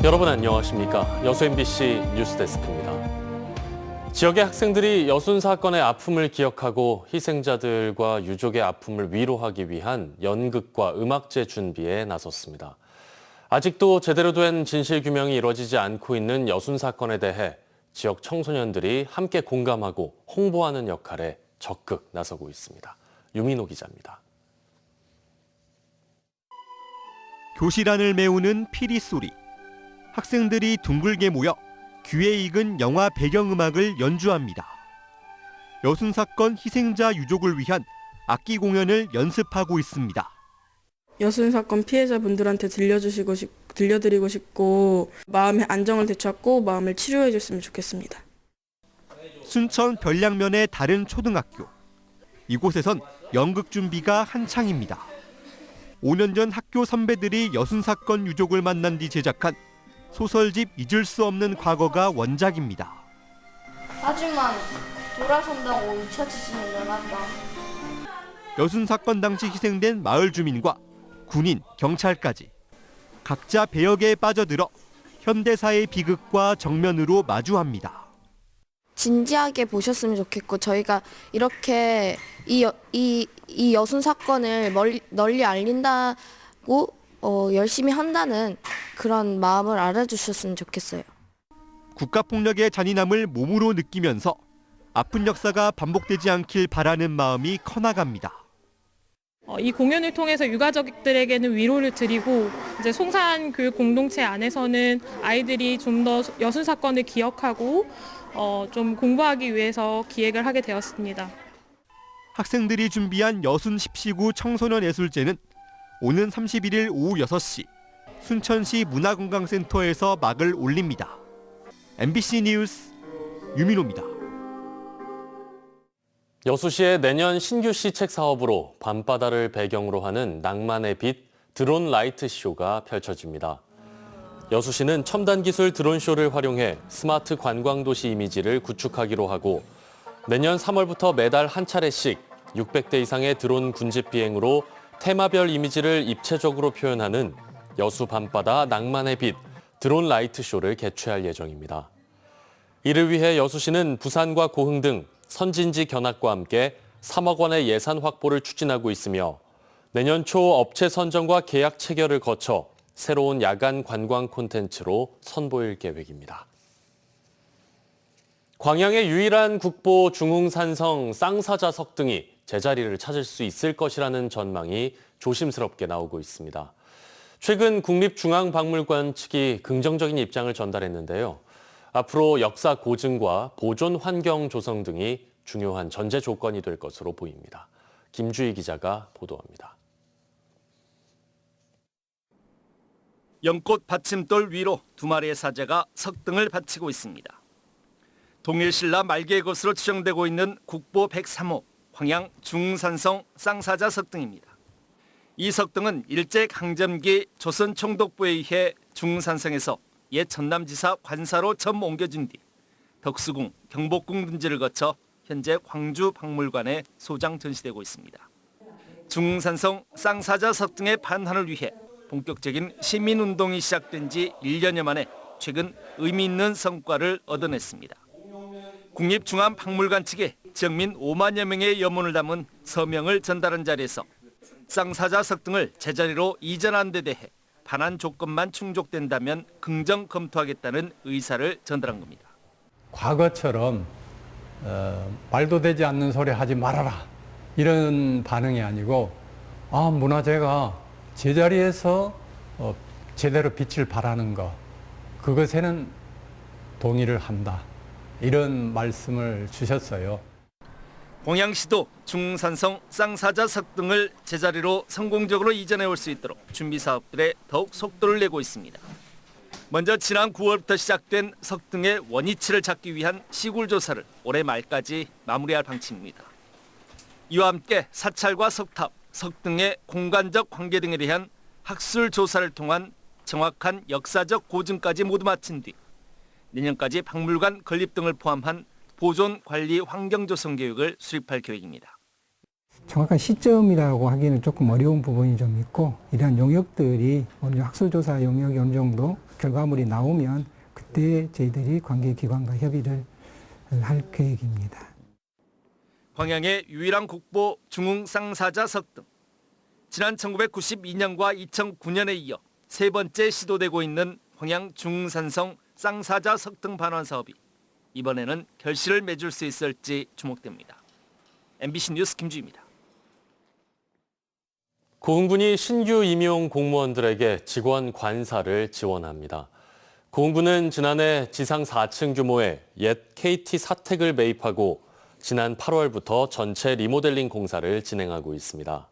여러분 안녕하십니까? 여수 MBC 뉴스데스크입니다. 지역의 학생들이 여순 사건의 아픔을 기억하고 희생자들과 유족의 아픔을 위로하기 위한 연극과 음악제 준비에 나섰습니다. 아직도 제대로 된 진실규명이 이루어지지 않고 있는 여순 사건에 대해 지역 청소년들이 함께 공감하고 홍보하는 역할에 적극 나서고 있습니다. 유민호 기자입니다. 교실 안을 메우는 피리 소리. 학생들이 둥글게 모여 귀에 익은 영화 배경음악을 연주합니다. 여순 사건 희생자 유족을 위한 악기 공연을 연습하고 있습니다. 여순 사건 피해자분들한테 들려드리고 싶고 마음의 안정을 되찾고 마음을 치료해 줬으면 좋겠습니다. 순천 별량면의 다른 초등학교. 이곳에선 연극 준비가 한창입니다. 5년 전 학교 선배들이 여순 사건 유족을 만난 뒤 제작한 소설집 잊을 수 없는 과거가 원작입니다. 하지만 돌아선다고 잊혀지지는 않았다. 여순 사건 당시 희생된 마을 주민과 군인, 경찰까지 각자 배역에 빠져들어 현대사의 비극과 정면으로 마주합니다. 진지하게 보셨으면 좋겠고 저희가 이렇게 이 여순 사건을 널리 알린다고 열심히 한다는 그런 마음을 알아주셨으면 좋겠어요. 국가폭력의 잔인함을 몸으로 느끼면서 아픈 역사가 반복되지 않길 바라는 마음이 커나갑니다. 이 공연을 통해서 유가족들에게는 위로를 드리고 이제 송산 교육 공동체 안에서는 아이들이 좀 더 여순 사건을 기억하고 좀 공부하기 위해서 기획을 하게 되었습니다. 학생들이 준비한 여순 10시구 청소년 예술제는 오는 31일 오후 6시 순천시 문화건강센터에서 막을 올립니다. MBC 뉴스 유민호입니다. 여수시의 내년 신규 시책 사업으로 밤바다를 배경으로 하는 낭만의 빛 드론 라이트 쇼가 펼쳐집니다. 여수시는 첨단 기술 드론쇼를 활용해 스마트 관광도시 이미지를 구축하기로 하고 내년 3월부터 매달 한 차례씩 600대 이상의 드론 군집 비행으로 테마별 이미지를 입체적으로 표현하는 여수 밤바다 낭만의 빛 드론 라이트 쇼를 개최할 예정입니다. 이를 위해 여수시는 부산과 고흥 등 선진지 견학과 함께 3억 원의 예산 확보를 추진하고 있으며 내년 초 업체 선정과 계약 체결을 거쳐 새로운 야간 관광 콘텐츠로 선보일 계획입니다. 광양의 유일한 국보 중흥산성 쌍사자 석등이 제자리를 찾을 수 있을 것이라는 전망이 조심스럽게 나오고 있습니다. 최근 국립중앙박물관 측이 긍정적인 입장을 전달했는데요. 앞으로 역사 고증과 보존 환경 조성 등이 중요한 전제 조건이 될 것으로 보입니다. 김주희 기자가 보도합니다. 연꽃 받침돌 위로 두 마리의 사자가 석등을 바치고 있습니다. 동일신라 말기의 것으로 추정되고 있는 국보 103호 광양 중산성 쌍사자 석등입니다. 이 석등은 일제강점기 조선 총독부에 의해 중산성에서 옛 전남지사 관사로 처음 옮겨진 뒤 덕수궁, 경복궁 등지를 거쳐 현재 광주박물관에 소장 전시되고 있습니다. 중산성 쌍사자 석등의 반환을 위해 본격적인 시민운동이 시작된 지 1년여 만에 최근 의미 있는 성과를 얻어냈습니다. 국립중앙박물관 측에 지역민 5만여 명의 염원을 담은 서명을 전달한 자리에서 쌍사자 석등을 제자리로 이전하는 데 대해 반환 조건만 충족된다면 긍정 검토하겠다는 의사를 전달한 겁니다. 과거처럼 말도 되지 않는 소리 하지 말아라 이런 반응이 아니고 문화재가 제자리에서 제대로 빛을 발하는 것 그것에는 동의를 한다 이런 말씀을 주셨어요. 광양시도 중산성 쌍사자 석등을 제자리로 성공적으로 이전해 올 수 있도록 준비 사업들에 더욱 속도를 내고 있습니다. 먼저 지난 9월부터 시작된 석등의 원위치를 찾기 위한 시굴 조사를 올해 말까지 마무리할 방침입니다. 이와 함께 사찰과 석탑, 석등의 공간적 관계 등에 대한 학술 조사를 통한 정확한 역사적 고증까지 모두 마친 뒤 내년까지 박물관 건립 등을 포함한 보존 관리 환경 조성 계획을 수립할 계획입니다. 정확한 시점이라고 하기는 조금 어려운 부분이 좀 있고 이러한 용역들이 오늘 학술조사 용역이 어느 정도 결과물이 나오면 그때 저희들이 관계기관과 협의를 할 계획입니다. 광양의 유일한 국보 중흥쌍사자 석등. 지난 1992년과 2009년에 이어 세 번째 시도되고 있는 광양 중흥산성 쌍사자 석등 반환 사업이 이번에는 결실을 맺을 수 있을지 주목됩니다. MBC 뉴스 김주희입니다. 고흥군이 신규 임용 공무원들에게 직원 관사를 지원합니다. 고흥군은 지난해 지상 4층 규모의 옛 KT 사택을 매입하고 지난 8월부터 전체 리모델링 공사를 진행하고 있습니다.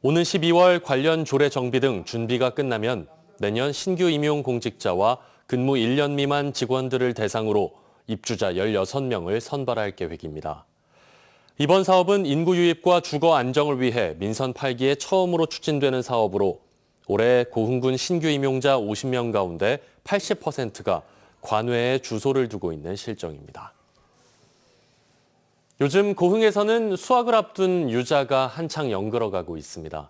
오는 12월 관련 조례 정비 등 준비가 끝나면 내년 신규 임용 공직자와 근무 1년 미만 직원들을 대상으로 입주자 16명을 선발할 계획입니다. 이번 사업은 인구 유입과 주거 안정을 위해 민선 8기에 처음으로 추진되는 사업으로 올해 고흥군 신규 임용자 50명 가운데 80%가 관외에 주소를 두고 있는 실정입니다. 요즘 고흥에서는 수확을 앞둔 유자가 한창 연글어가고 있습니다.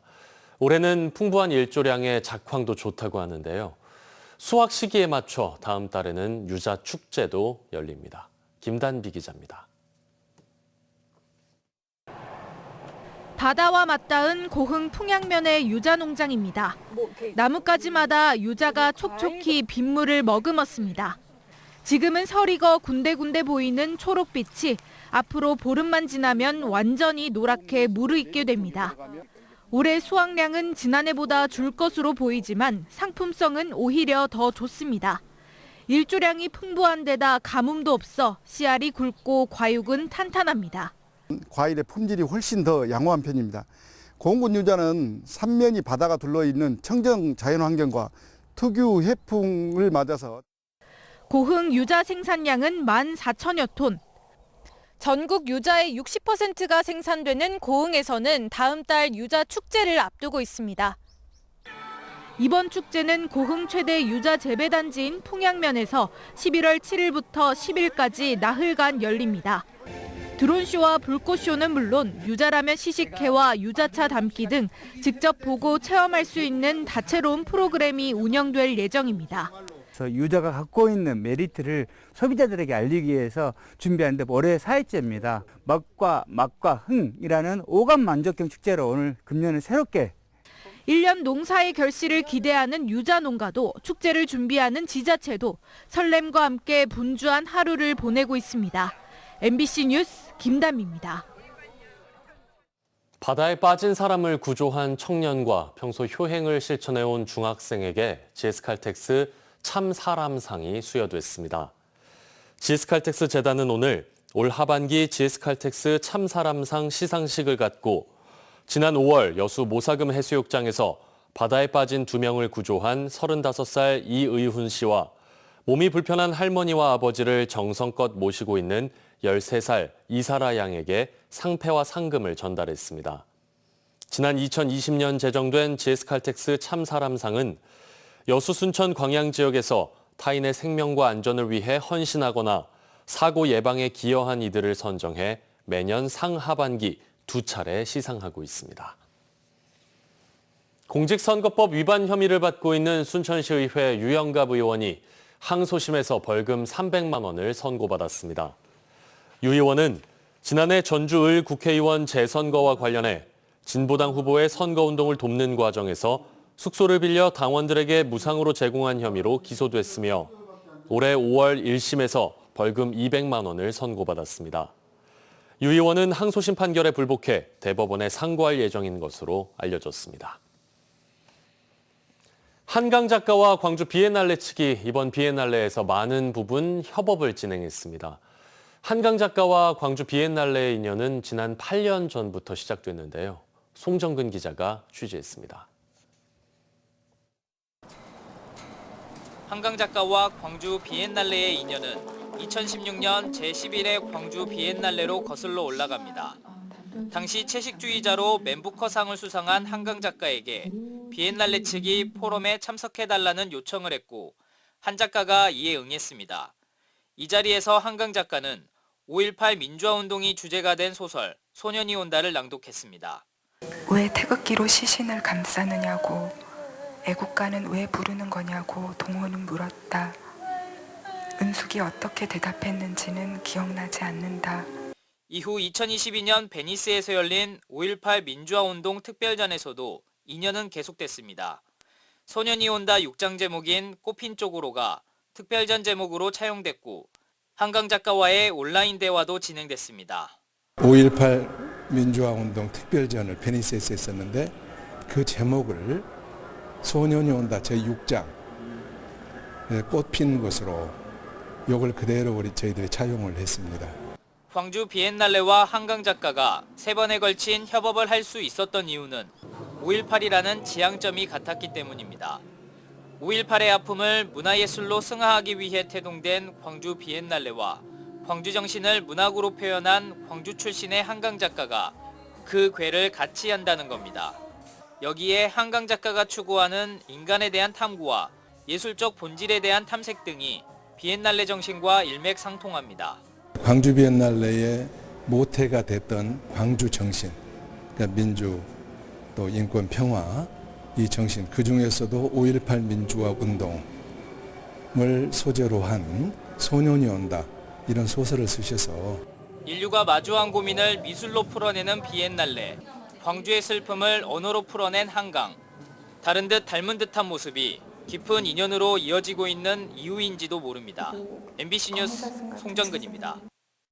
올해는 풍부한 일조량에 작황도 좋다고 하는데요. 수확 시기에 맞춰 다음 달에는 유자 축제도 열립니다. 김단비 기자입니다. 바다와 맞닿은 고흥 풍양면의 유자 농장입니다. 나뭇가지마다 유자가 촉촉히 빗물을 머금었습니다. 지금은 설익어 군데군데 보이는 초록빛이 앞으로 보름만 지나면 완전히 노랗게 무르익게 됩니다. 올해 수확량은 지난해보다 줄 것으로 보이지만 상품성은 오히려 더 좋습니다. 일조량이 풍부한 데다 가뭄도 없어 씨알이 굵고 과육은 탄탄합니다. 과일의 품질이 훨씬 더 양호한 편입니다. 고흥군 유자는 삼면이 바다가 둘러있는 청정 자연환경과 특유 해풍을 맞아서 고흥 유자 생산량은 14,000여 톤. 전국 유자의 60%가 생산되는 고흥에서는 다음 달 유자 축제를 앞두고 있습니다. 이번 축제는 고흥 최대 유자 재배단지인 풍양면에서 11월 7일부터 10일까지 나흘간 열립니다. 드론쇼와 불꽃쇼는 물론 유자라면 시식회와 유자차 담기 등 직접 보고 체험할 수 있는 다채로운 프로그램이 운영될 예정입니다. 유자가 갖고 있는 메리트를 소비자들에게 알리기 위해서 준비하는데 올해 4회째입니다. 맛과 흥이라는 오감 만족형 축제로 오늘 금년을 새롭게 1년 농사의 결실을 기대하는 유자 농가도 축제를 준비하는 지자체도 설렘과 함께 분주한 하루를 보내고 있습니다. MBC 뉴스 김담입니다. 바다에 빠진 사람을 구조한 청년과 평소 효행을 실천해온 중학생에게 GS칼텍스 참사람상이 수여됐습니다. GS칼텍스 재단은 오늘 올 하반기 GS칼텍스 참사람상 시상식을 갖고 지난 5월 여수 모사금 해수욕장에서 바다에 빠진 2명을 구조한 35살 이의훈 씨와 몸이 불편한 할머니와 아버지를 정성껏 모시고 있는 13살 이사라 양에게 상패와 상금을 전달했습니다. 지난 2020년 제정된 GS칼텍스 참사람상은 여수 순천 광양 지역에서 타인의 생명과 안전을 위해 헌신하거나 사고 예방에 기여한 이들을 선정해 매년 상하반기 2차례 시상하고 있습니다. 공직선거법 위반 혐의를 받고 있는 순천시의회 유영갑 의원이 항소심에서 벌금 300만 원을 선고받았습니다. 유 의원은 지난해 전주을 국회의원 재선거와 관련해 진보당 후보의 선거운동을 돕는 과정에서 숙소를 빌려 당원들에게 무상으로 제공한 혐의로 기소됐으며 올해 5월 1심에서 벌금 200만 원을 선고받았습니다. 유 의원은 항소심 판결에 불복해 대법원에 상고할 예정인 것으로 알려졌습니다. 한강 작가와 광주 비엔날레 측이 이번 비엔날레에서 많은 부분 협업을 진행했습니다. 한강 작가와 광주 비엔날레의 인연은 지난 8년 전부터 시작됐는데요. 송정근 기자가 취재했습니다. 한강 작가와 광주 비엔날레의 인연은 2016년 제11회 광주 비엔날레로 거슬러 올라갑니다. 당시 채식주의자로 맨부커상을 수상한 한강 작가에게 비엔날레 측이 포럼에 참석해달라는 요청을 했고 한 작가가 이에 응했습니다. 이 자리에서 한강 작가는 5.18 민주화운동이 주제가 된 소설 소년이 온다를 낭독했습니다. 왜 태극기로 시신을 감싸느냐고, 애국가는 왜 부르는 거냐고 동호는 물었다. 은숙이 어떻게 대답했는지는 기억나지 않는다. 이후 2022년 베니스에서 열린 5.18 민주화운동 특별전에서도 인연은 계속됐습니다. 소년이 온다 6장 제목인 꽃핀 쪽으로가 특별전 제목으로 차용됐고 한강 작가와의 온라인 대화도 진행됐습니다. 5.18 민주화운동 특별전을 베니스에서 했었는데 그 제목을 소년이 온다 제6장 꽃핀 곳으로 이걸 그대로 저희들이 차용을 했습니다. 광주 비엔날레와 한강 작가가 3번에 걸친 협업을 할 수 있었던 이유는 5.18이라는 지향점이 같았기 때문입니다. 5.18의 아픔을 문화예술로 승화하기 위해 태동된 광주 비엔날레와 광주 정신을 문학으로 표현한 광주 출신의 한강 작가가 그 궤를 같이 한다는 겁니다. 여기에 한강 작가가 추구하는 인간에 대한 탐구와 예술적 본질에 대한 탐색 등이 비엔날레 정신과 일맥상통합니다. 광주 비엔날레의 모태가 됐던 광주 정신, 그러니까 민주 또 인권 평화 이 정신, 그 중에서도 5.18 민주화 운동을 소재로 한 소년이 온다 이런 소설을 쓰셔서 인류가 마주한 고민을 미술로 풀어내는 비엔날레, 광주의 슬픔을 언어로 풀어낸 한강, 다른 듯 닮은 듯한 모습이 깊은 인연으로 이어지고 있는 이유인지도 모릅니다. MBC 뉴스 송정근입니다.